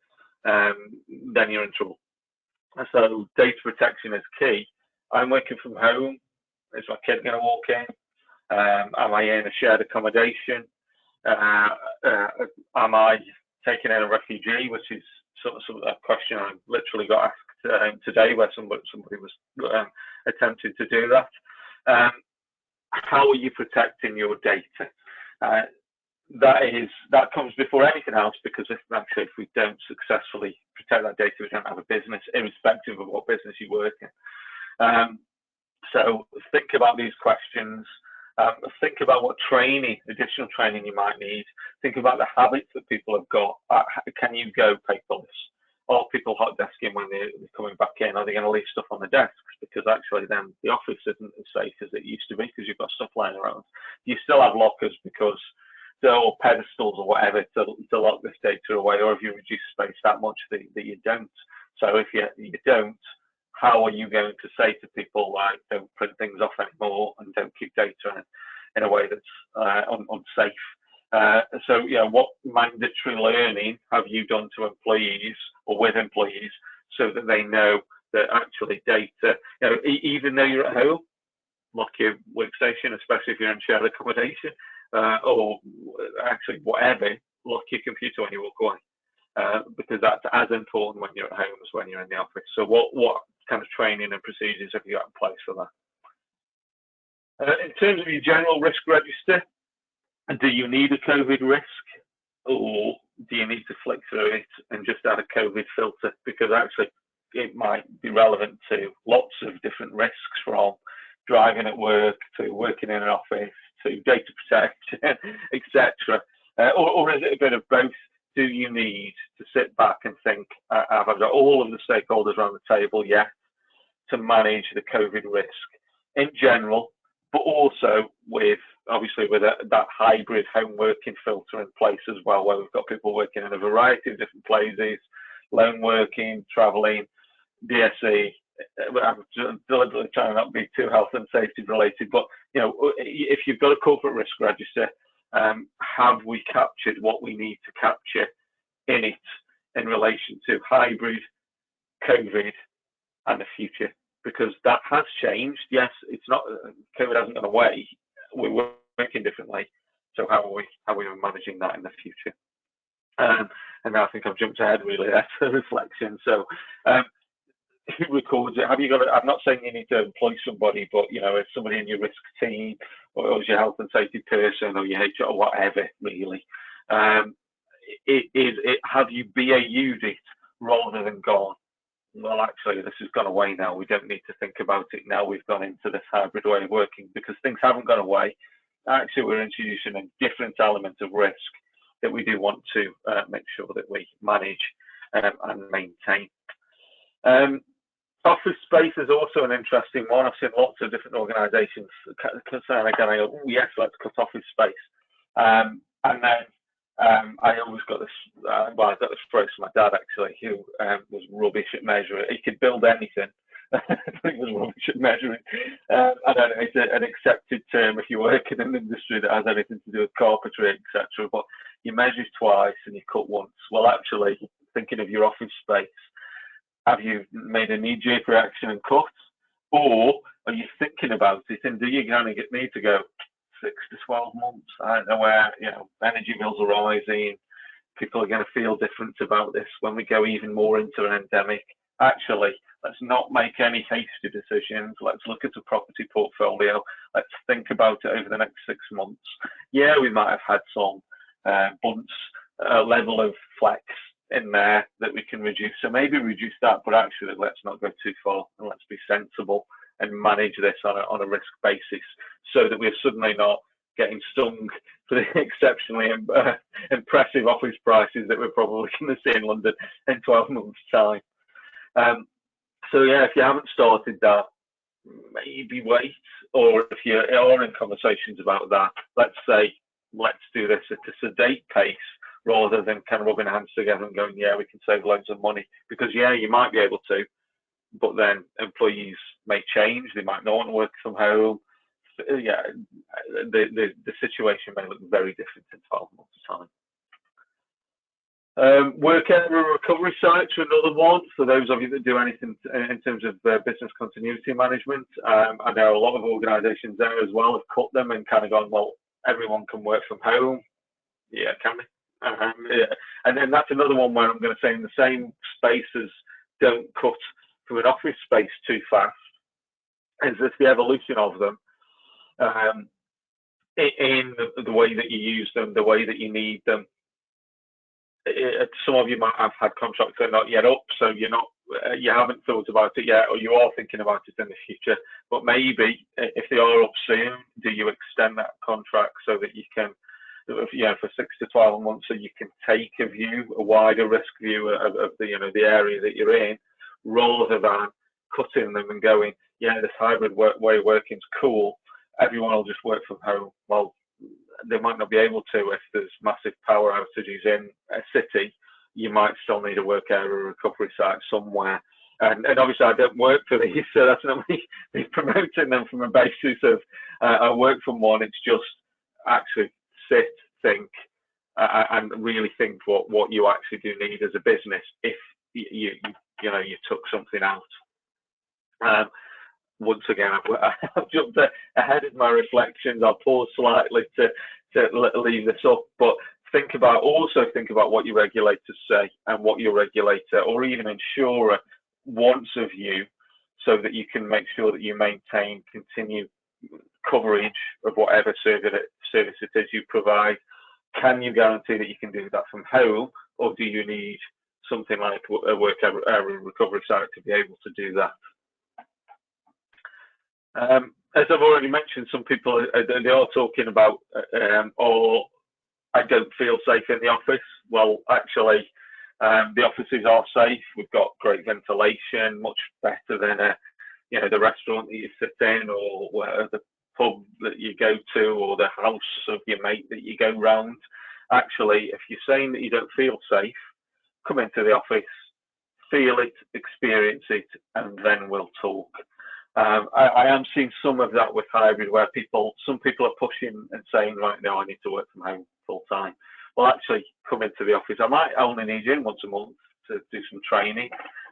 Speaker 2: then you're in trouble. So data protection is key. I'm working from home. Is my kid going to walk in? Am I in a shared accommodation? Am I taking in a refugee, which is sort of a question I literally got asked today, where somebody was attempting to do that. How are you protecting your data? that comes before anything else, because if we don't successfully protect that data, we don't have a business, irrespective of what business you work in. So think about these questions. Think about what additional training you might need. Think about the habits that people have got. Can you go paperless? Are people hot desking when they're coming back in? Are they going to leave stuff on the desks? Because actually then the office isn't as safe as it used to be, because you've got stuff lying around. You still have lockers because or pedestals or whatever to lock this data away, or if you reduce space that much that you don't. So if you don't, how are you going to say to people, like, don't print things off anymore and don't keep data in a way that's unsafe? So, what mandatory learning have you done to employees or with employees so that they know that actually data, even though you're at home, lock your workstation, especially if you're in shared accommodation, or actually whatever, lock your computer when you walk away, because that's as important when you're at home as when you're in the office. So what kind of training and procedures have you got in place for that? In terms of your general risk register, do you need a COVID risk, or do you need to flick through it and just add a COVID filter? Because actually it might be relevant to lots of different risks, from driving at work to working in an office to data protection, etc. Or is it a bit of both? Do you need to sit back and think, have I got all of the stakeholders around the table yet to manage the COVID risk in general, but also with that hybrid home working filter in place as well, where we've got people working in a variety of different places, lone working, travelling, DSE. I'm deliberately trying to not be too health and safety related, but if you've got a corporate risk register, have we captured what we need to capture in it in relation to hybrid, COVID, and the future? Because that has changed. Yes, it's not, COVID hasn't gone away. We're working differently. So how are we managing that in the future? And I think I've jumped ahead really there to reflection. So who records it? Have you got? I'm not saying you need to employ somebody, but if somebody in your risk team, or as your health and safety person, or your HR, or whatever, really, have you BAU'd it rather than gone, well, actually, this has gone away now. We don't need to think about it now. We've gone into this hybrid way of working, because things haven't gone away. Actually, we're introducing a different element of risk that we do want to make sure that we manage and maintain. Office space is also an interesting one. I've seen lots of different organisations concerned again. I go, oh yes, let's cut office space. And then I always got this. I got this phrase from my dad, actually, who was rubbish at measuring. He could build anything. He was rubbish at measuring. I don't know. It's an accepted term if you work in an industry that has anything to do with carpentry, etc. But you measure twice and you cut once. Well, actually, thinking of your office space, have you made a knee-jerk reaction and cut, or are you thinking about it? And do you kind of need to go 6 to 12 months? I don't know where energy bills are rising. People are going to feel different about this when we go even more into an endemic. Actually, let's not make any hasty decisions. Let's look at a property portfolio. Let's think about it over the next 6 months. Yeah, we might have had some bunts level of flex in there that we can reduce. So maybe reduce that, but actually let's not go too far, and let's be sensible and manage this on a risk basis, so that we're suddenly not getting stung for the exceptionally impressive office prices that we're probably going to see in London in 12 months' time. So yeah, if you haven't started that, maybe wait, or if you are in conversations about that, let's say, let's do this at a sedate pace, rather than kind of rubbing hands together and going, yeah, we can save loads of money. Because yeah, you might be able to, but then employees may change. They might not want to work from home. Yeah, the situation may look very different in 12 months' time. Work area recovery sites are another one. For those of you that do anything in terms of business continuity management, I know a lot of organisations there as well have cut them and kind of gone, well, everyone can work from home. Yeah, can we? Yeah. And then that's another one where I'm going to say, in the same spaces, don't cut from an office space too fast. Is this the evolution of them? in the way that you use them, the way that you need them. Some of you might have had contracts that are not yet up, so you haven't thought about it yet, or you are thinking about it in the future. But maybe if they are up soon, do you extend that contract so that you can, for 6 to 12 months, so you can take a wider risk view of the area that you're in, rather than cutting them and going, this hybrid way of working is cool. Everyone will just work from home. Well, they might not be able to if there's massive power outages in a city. You might still need a work area or recovery site somewhere. And obviously, I don't work for these, so that's not me promoting them from a basis of I work from one. It's just actually sit, think, and really think what you actually do need as a business if you took something out. Once again, I've jumped ahead of my reflections. I'll pause slightly to leave this up, but think about what your regulators say and what your regulator or even insurer wants of you, so that you can make sure that you maintain continued coverage of whatever service it is you provide. Can you guarantee that you can do that from home, or do you need something like a work area recovery site to be able to do that? As I've already mentioned, some people they are talking about, or I don't feel safe in the office. Well, actually, the offices are safe. We've got great ventilation, much better than the restaurant that you sit in, or the pub that you go to, or the house of your mate that you go round. Actually, if you're saying that you don't feel safe, come into the office, feel it, experience it, and then we'll talk. I am seeing some of that with hybrid, where some people are pushing and saying, right now I need to work from home full time. Well, actually, come into the office. I might only need you in once a month to do some training,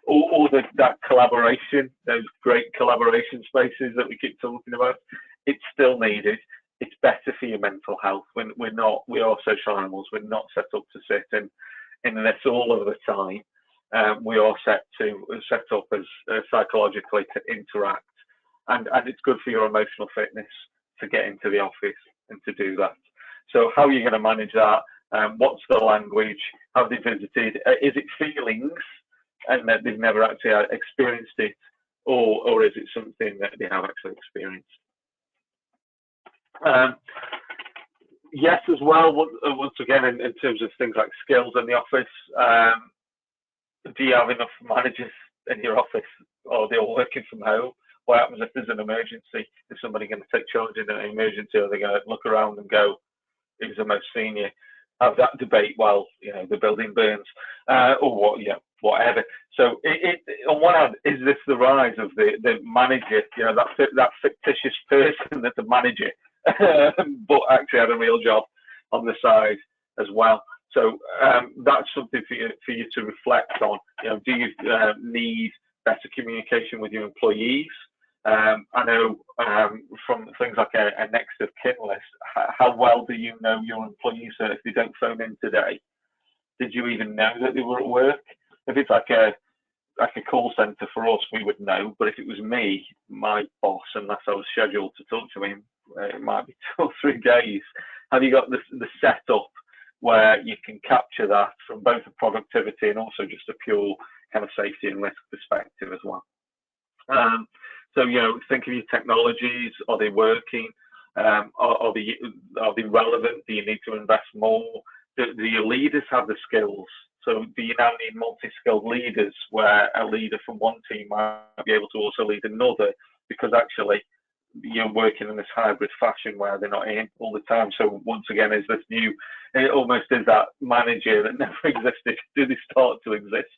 Speaker 2: or that collaboration, those great collaboration spaces that we keep talking about. It's still needed. It's better for your mental health. We are social animals. We're not set up to sit in this all of the time. We are set up as psychologically to interact, and it's good for your emotional fitness to get into the office and to do that. So how are you going to manage that? What's the language? Have they visited? Is it feelings and that they've never actually experienced it, or is it something that they have actually experienced? Yes, as well, once again, in terms of things like skills in the office, do you have enough managers in your office, or they're all working from home? What happens if there's an emergency? Is somebody going to take charge in an emergency, or are they going to look around and go, who's the most senior? Have that debate while the building burns, or whatever. So on one hand, is this the rise of the manager? That fictitious person that's a manager, but actually had a real job on the side as well. So that's something for you to reflect on. Do you need better communication with your employees? I know from things like a next of kin list, how well do you know your employees? So if they don't phone in today, did you even know that they were at work? If it's like a call centre for us, we would know. But if it was me, my boss, unless I was scheduled to talk to him, it might be 2 or 3 days. Have you got the setup where you can capture that from both a productivity and also just a pure kind of safety and risk perspective as well? So, think of your technologies. Are they working? Are they relevant? Do you need to invest more? Do your leaders have the skills? So do you now need multi-skilled leaders, where a leader from one team might be able to also lead another, because actually you're working in this hybrid fashion where they're not in all the time? So once again, is this new, it almost is that manager that never existed, do they start to exist?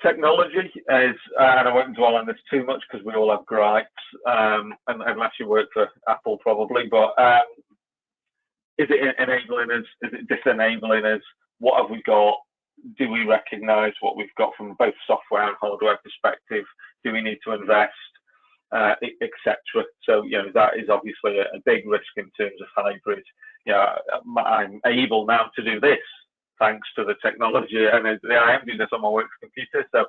Speaker 2: Technology is, and I won't dwell on this too much because we all have gripes, unless you work for Apple probably, but is it enabling us? Is it disabling us? What have we got? Do we recognise what we've got from both software and hardware perspective? Do we need to invest, etc.? So, that is obviously a big risk in terms of hybrid. I'm able now to do this thanks to the technology, and I am doing this on my work computer. So,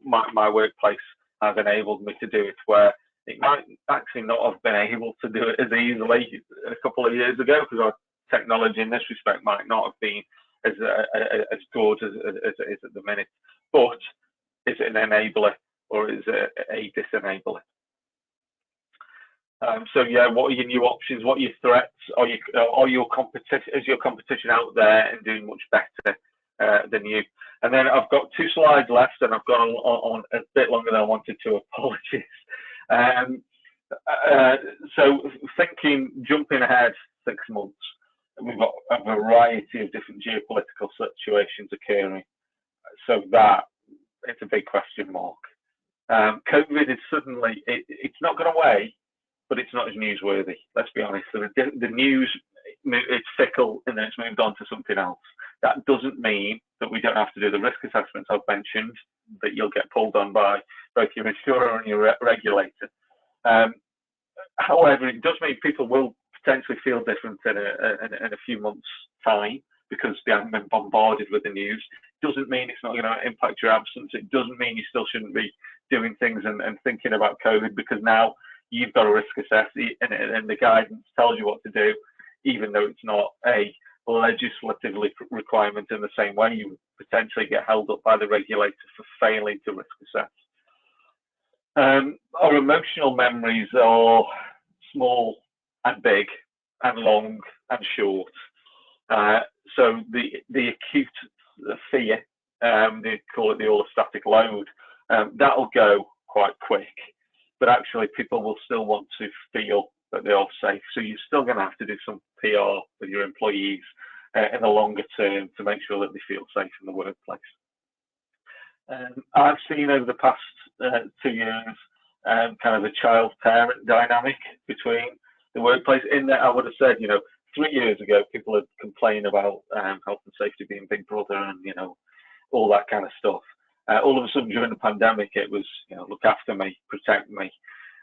Speaker 2: my workplace has enabled me to do it, where it might actually not have been able to do it as easily a couple of years ago, because our technology in this respect might not have been as good as it is at the minute. But is it an enabler or is it a disenabler? So yeah, what are your new options? What are your threats? Are your competition? Is your competition out there and doing much better than you? And then I've got 2 slides left, and I've gone on a bit longer than I wanted to. Apologies. So jumping ahead 6 months, we've got a variety of different geopolitical situations occurring. So that it's a big question mark. COVID is suddenly, it's not gone away, but it's not as newsworthy. Let's be honest. So the news, it's fickle, and then it's moved on to something else. That doesn't mean that we don't have to do the risk assessments I've mentioned, that you'll get pulled on by both your insurer and your regulator. However, it does mean people will potentially feel different in a few months' time, because they haven't been bombarded with the news. Doesn't mean it's not going to impact your absence. It doesn't mean you still shouldn't be doing things and thinking about COVID, because now you've got a risk assess, and the guidance tells you what to do, even though it's not a legislatively requirement in the same way. You would potentially get held up by the regulator for failing to risk assess. Our emotional memories are small and big and long and short. So the acute fear, they call it the allostatic load, that'll go quite quick, but actually people will still want to feel that they are safe. So you're still going to have to do some PR with your employees in the longer term to make sure that they feel safe in the workplace. I've seen over the past 2 years kind of a child-parent dynamic between the workplace, in that I would have said, 3 years ago, people had complained about health and safety being Big Brother and, all that kind of stuff. All of a sudden during the pandemic, it was, look after me, protect me.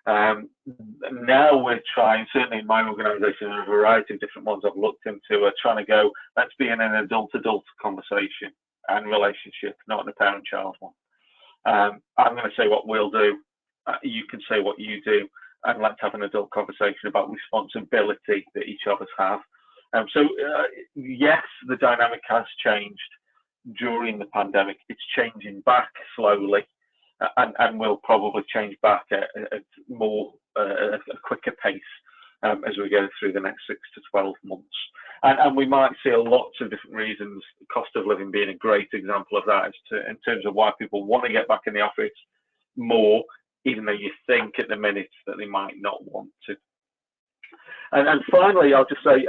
Speaker 2: Now we're trying, certainly in my organisation, and a variety of different ones I've looked into, are trying to go, let's be in an adult-adult conversation and relationship, not in a parent-child one. I'm going to say what we'll do. You can say what you do, and let's have an adult conversation about responsibility that each of us have. So yes, the dynamic has changed during the pandemic. It's changing back slowly, and will probably change back at a quicker pace as we go through the next 6 to 12 months. And we might see lots of different reasons, the cost of living being a great example of that, in terms of why people want to get back in the office more, even though you think at the minute that they might not want to. And finally, I'll just say,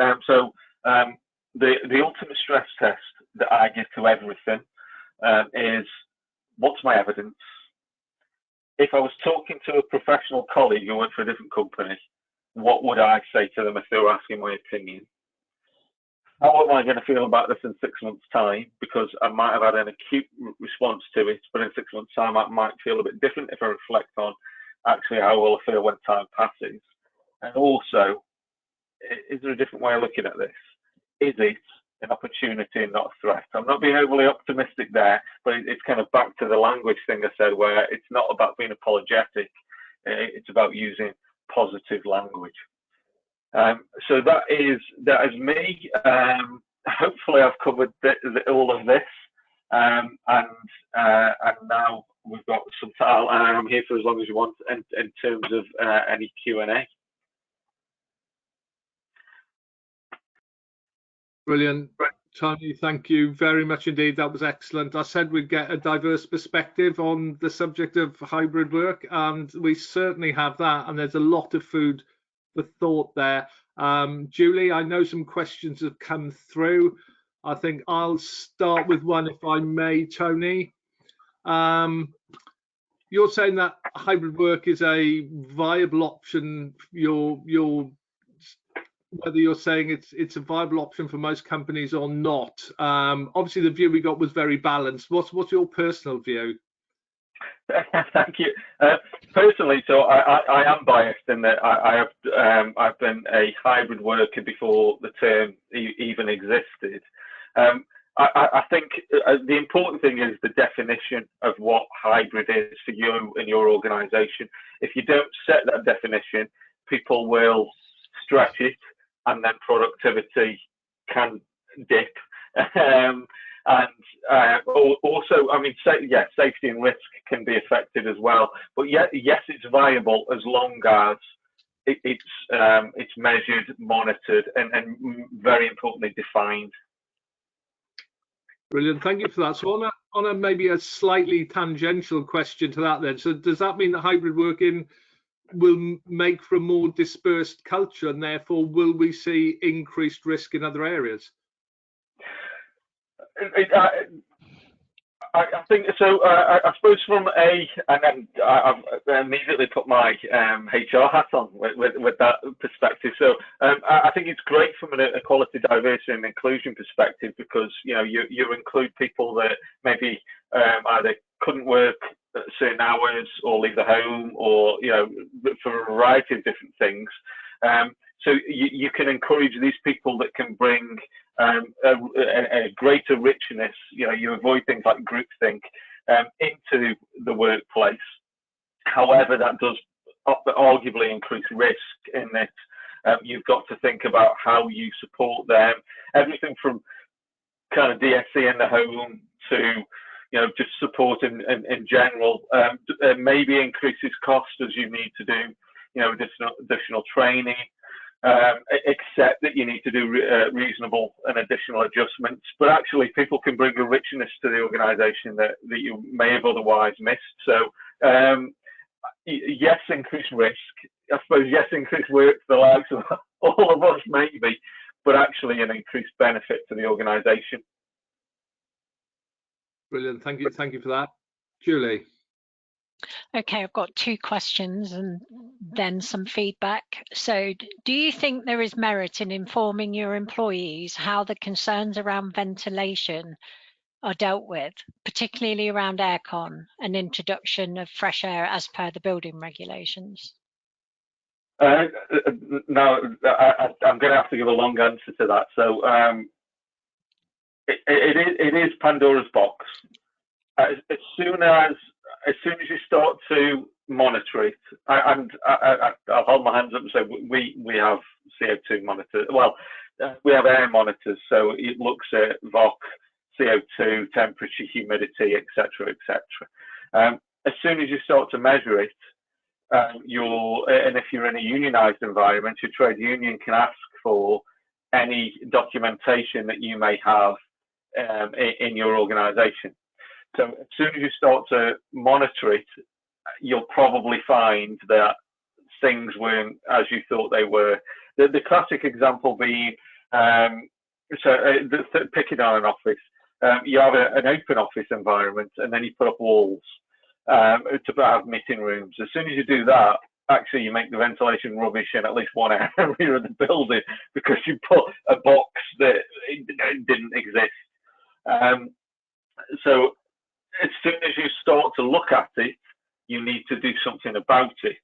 Speaker 2: the ultimate stress test that I give to everything is, what's my evidence? If I was talking to a professional colleague who worked for a different company, what would I say to them if they were asking my opinion? How am I going to feel about this in 6 months' time? Because I might have had an acute response to it, but in 6 months' time, I might feel a bit different if I reflect on actually how will I feel when time passes. And also, is there a different way of looking at this? Is it an opportunity and not a threat? I'm not being overly optimistic there, but it's kind of back to the language thing I said, where it's not about being apologetic, it's about using positive language. So that is me. Hopefully I've covered all of this, and now we've got some time. I'm here for as long as you want in terms of any Q&A.
Speaker 1: Brilliant. Tony, thank you very much indeed. That was excellent. I said we'd get a diverse perspective on the subject of hybrid work, and we certainly have that, and there's a lot of food for thought there. Julie, I know some questions have come through. I think I'll start with one, if I may, Tony. You're saying that hybrid work is a viable option. Whether you're saying it's a viable option for most companies or not. Obviously, the view we got was very balanced. What's your personal view?
Speaker 2: Thank you. Personally, so I am biased in that I've been a hybrid worker before the term even existed. I think the important thing is the definition of what hybrid is for you and your organisation. If you don't set that definition, people will stretch it, and then productivity can dip. Also, I mean, safety and risk can be affected as well. But yes, it's viable as long as it's measured, monitored, and very importantly defined.
Speaker 1: Brilliant, thank you for that. So on a maybe a slightly tangential question to that then, so does that mean that hybrid working will make for a more dispersed culture, and therefore will we see increased risk in other areas?
Speaker 2: I think so. I suppose from and I've immediately put my HR hat on with that perspective. So I think it's great from an equality, diversity, and inclusion perspective, because you include people that maybe either couldn't work at certain hours or leave the home, or for a variety of different things. So you can encourage these people that can bring a greater richness. You avoid things like groupthink into the workplace. However, that does arguably increase risk in that you've got to think about how you support them. Everything from kind of DSC in the home to just support in general. Maybe increases cost as you need to do additional training. Except that you need to do reasonable and additional adjustments. But actually, people can bring a richness to the organisation that you may have otherwise missed. So, yes, increased risk. I suppose, yes, increased work for the likes of all of us, maybe, but actually an increased benefit to the organisation.
Speaker 1: Brilliant. Thank you for that. Julie.
Speaker 3: Okay, I've got two questions and then some feedback. So, do you think there is merit in informing your employees how the concerns around ventilation are dealt with, particularly around aircon and introduction of fresh air as per the building regulations?
Speaker 2: No, I'm going to have to give a long answer to that. So, it is Pandora's box. As soon as you start to monitor it, and I'll hold my hands up and say we have CO2 monitors. Well, we have air monitors, so it looks at VOC, CO2, temperature, humidity, etc., etc. As soon as you start to measure it, and if you're in a unionised environment, your trade union can ask for any documentation that you may have in your organisation. So as soon as you start to monitor it, you'll probably find that things weren't as you thought they were. The classic example being, picking on an office, you have an open office environment, and then you put up walls to have meeting rooms. As soon as you do that, actually you make the ventilation rubbish in at least one area of the building, because you put a box that didn't exist. So as soon as you start to look at it, you need to do something about it.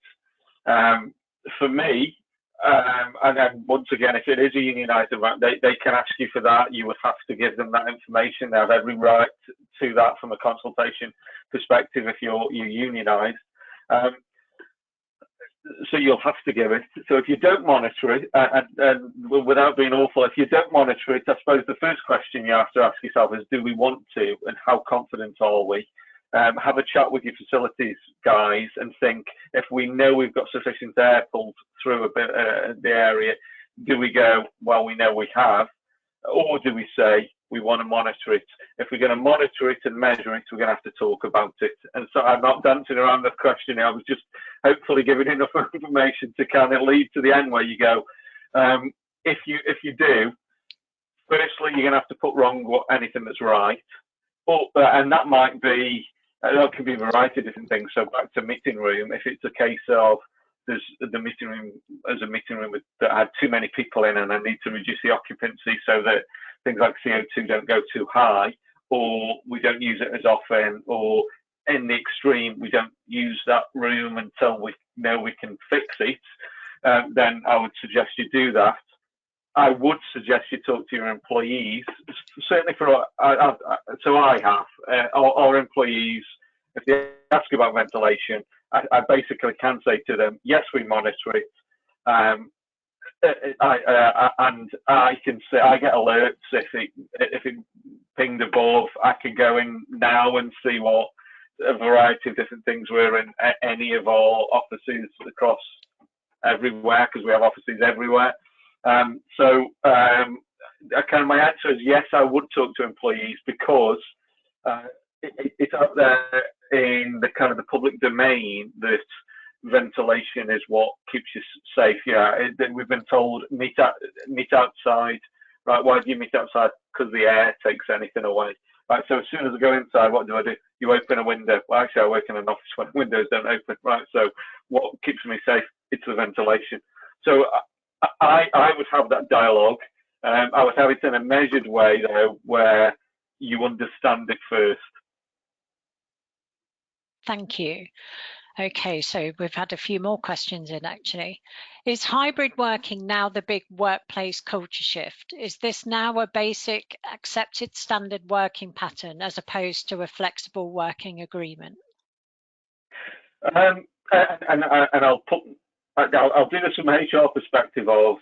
Speaker 2: For me, and then once again, if it is a unionised environment, they can ask you for that. You would have to give them that information. They have every right to that from a consultation perspective if you're unionised. So you'll have to give it. So if you don't monitor it, and without being awful, if you don't monitor it, I suppose the first question you have to ask yourself is, do we want to, and how confident are we? Have a chat with your facilities guys and think, if we know we've got sufficient air pulled through a bit the area, do we go, well, we know we have, or do we say we want to monitor it? If we're going to monitor it and measure it, we're going to have to talk about it. And so I'm not dancing around the question. I was just hopefully giving enough information to kind of lead to the end where you go, if you do, firstly, you're going to have to put wrong anything that's right. And that might be, that can be a variety of different things. So back to meeting room, if it's a case of there's the meeting room as a meeting room that had too many people in, and I need to reduce the occupancy so that things like CO2 don't go too high, or we don't use it as often, or in the extreme, we don't use that room until we know we can fix it, then I would suggest you do that. I would suggest you talk to your employees. Certainly so I have our employees. If they ask about ventilation, I basically can say to them, yes, we monitor it. And I can say I get alerts if it pinged above. I can go in now and see what a variety of different things were in any of our offices across everywhere, because we have offices everywhere. So my answer is yes, I would talk to employees, because it's out there in the kind of the public domain that ventilation is what keeps you safe. We've been told meet outside. Right? Why do you meet outside? Because the air takes anything away. Right. So as soon as I go inside, what do? You open a window. Well, actually, I work in an office when windows don't open. Right. So what keeps me safe? It's the ventilation. So I would have that dialogue. I would have it in a measured way, though, where you understand it first.
Speaker 3: Thank you. Okay, so we've had a few more questions in, actually. Is hybrid working now the big workplace culture shift? Is this now a basic accepted standard working pattern as opposed to a flexible working agreement?
Speaker 2: And I'll do this from an HR perspective of,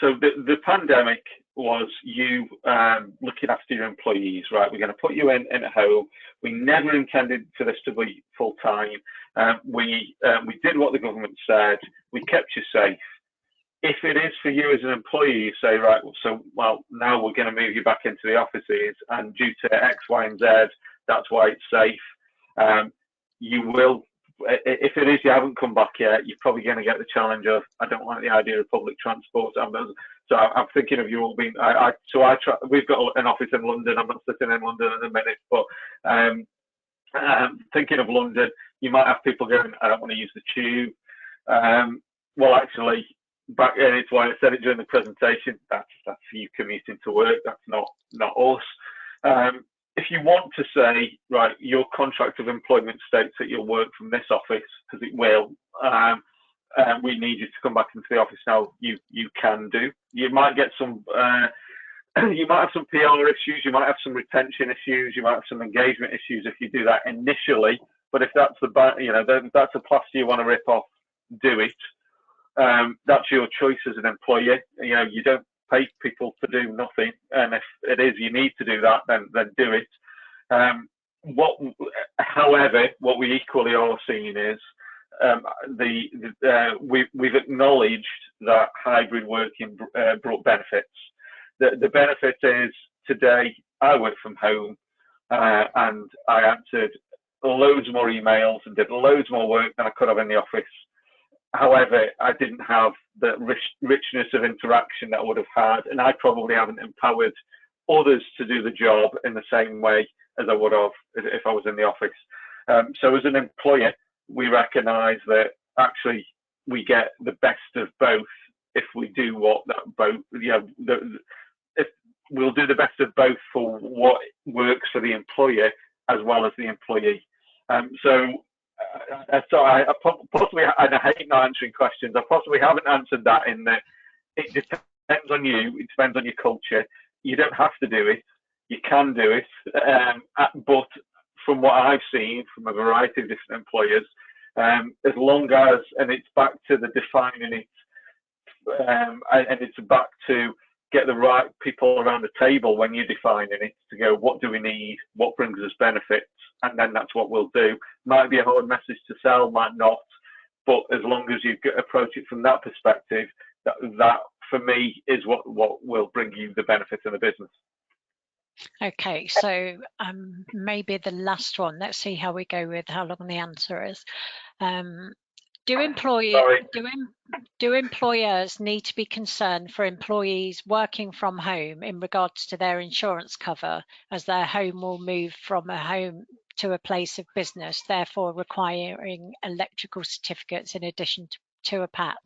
Speaker 2: so the pandemic was you looking after your employees, right? We're going to put you in at home. We never intended for this to be full time. We did what the government said. We kept you safe. If it is for you as an employee, you say, right, well, now we're going to move you back into the offices, and due to X, Y, and Z, that's why it's safe. You will, if it is you haven't come back yet, you're probably going to get the challenge of, I don't like the idea of public transport. So I'm thinking of you all being, we've got an office in London. I'm not sitting in London at the minute, but thinking of London, you might have people going, I don't want to use the tube. Well, actually, it's why I said it during the presentation, that's you commuting to work, that's not us. If you want to say, right, your contract of employment states that you'll work from this office, because it will, we need you to come back into the office now, you can do. You might get some, you might have some PR issues, you might have some retention issues, you might have some engagement issues if you do that initially, but if that's that's a plaster you want to rip off, do it. That's your choice as an employer. You don't pay people to do nothing, and if it is you need to do that, then do it. However, what we equally are seeing is we've acknowledged that hybrid working brought benefits. The benefit is today I work from home, and I answered loads more emails and did loads more work than I could have in the office. However, I didn't have the richness of interaction that I would have had, and I probably haven't empowered others to do the job in the same way as I would have if I was in the office. So as an employer, we recognise that actually we get the best of both if we do if we'll do the best of both for what works for the employer as well as the employee. So I possibly, and I hate not answering questions, I possibly haven't answered that in that it depends on you, it depends on your culture. You don't have to do it, you can do it, but from what I've seen from a variety of different employers, as long as, and it's back to the defining it, and it's back to get the right people around the table when you're defining it to go, what do we need, what brings us benefits, and then that's what we'll do. Might be a hard message to sell, might not, but as long as you approach it from that perspective, that for me is what will bring you the benefits in the business.
Speaker 3: Okay, so maybe the last one. Let's see how we go with how long the answer is. Do employers need to be concerned for employees working from home in regards to their insurance cover, as their home will move from a home to a place of business, therefore requiring electrical certificates in addition to a PAT?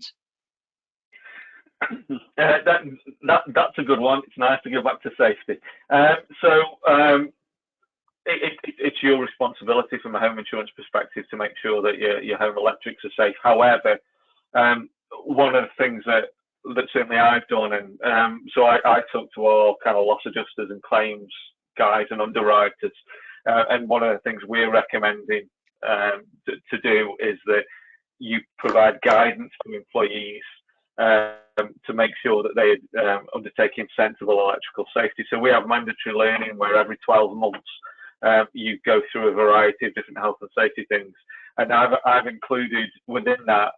Speaker 2: That's a good one. It's nice to go back to safety. It's your responsibility from a home insurance perspective to make sure that your home electrics are safe. However, one of the things that that certainly I've done, and so I talk to all kind of loss adjusters and claims guys and underwriters, and one of the things we're recommending to do is that you provide guidance to employees to make sure that they are undertaking sensible electrical safety. So we have mandatory learning where every 12 months you go through a variety of different health and safety things, and I've included within that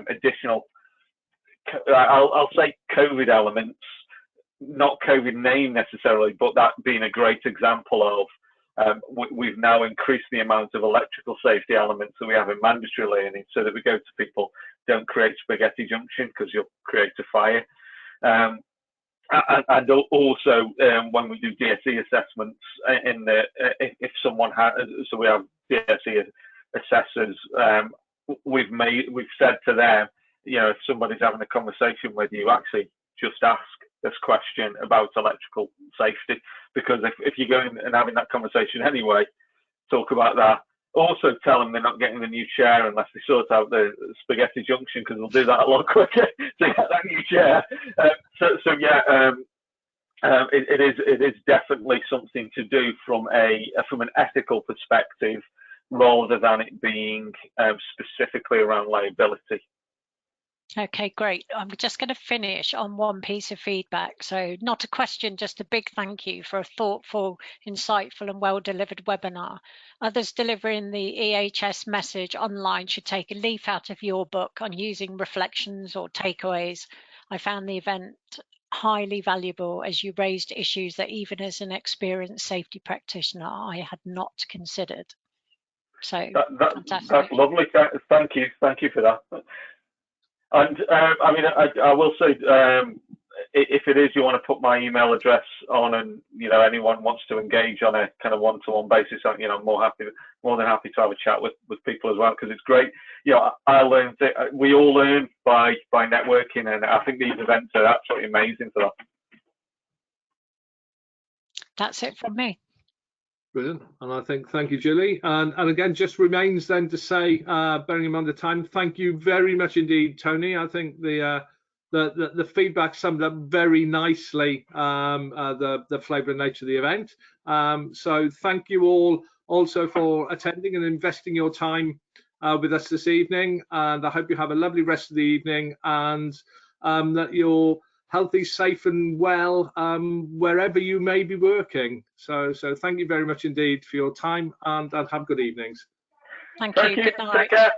Speaker 2: additional, I'll say COVID elements, not COVID name necessarily, but that being a great example of we've now increased the amount of electrical safety elements that we have in mandatory learning, so that we go to people, don't create spaghetti junction because you'll create a fire. And also when we do DSE assessments, if someone has, so we have DSE assessors, we've said to them, you know, if somebody's having a conversation with you, actually just ask this question about electrical safety, because if you're going and having that conversation anyway, talk about that. Also tell them they're not getting the new chair unless they sort out the spaghetti junction, because they'll do that a lot quicker to get that new chair. It is definitely something to do from an ethical perspective, rather than it being specifically around liability.
Speaker 3: Okay, great. I'm just going to finish on one piece of feedback. So not a question, just a big thank you for a thoughtful, insightful and well-delivered webinar. Others delivering the EHS message online should take a leaf out of your book on using reflections or takeaways. I found the event highly valuable as you raised issues that even as an experienced safety practitioner, I had not considered. So fantastic.
Speaker 2: That's lovely. Thank you for that. And I mean, I will say, if it is you want to put my email address on, and you know anyone wants to engage on a kind of one-to-one basis, you know, I'm more than happy to have a chat with people as well, because it's great. You know, I learn, we all learn by networking, and I think these events are absolutely amazing for that.
Speaker 3: That's it from me.
Speaker 1: Brilliant. And I think, thank you, Julie. And again, just remains then to say, bearing in mind the time, thank you very much indeed, Tony. I think the feedback summed up very nicely the flavour and nature of the event. So thank you all also for attending and investing your time with us this evening. And I hope you have a lovely rest of the evening, and that you're healthy, safe and well wherever you may be working. So thank you very much indeed for your time, and have good evenings.
Speaker 3: Thank you. Good night.
Speaker 2: Take care.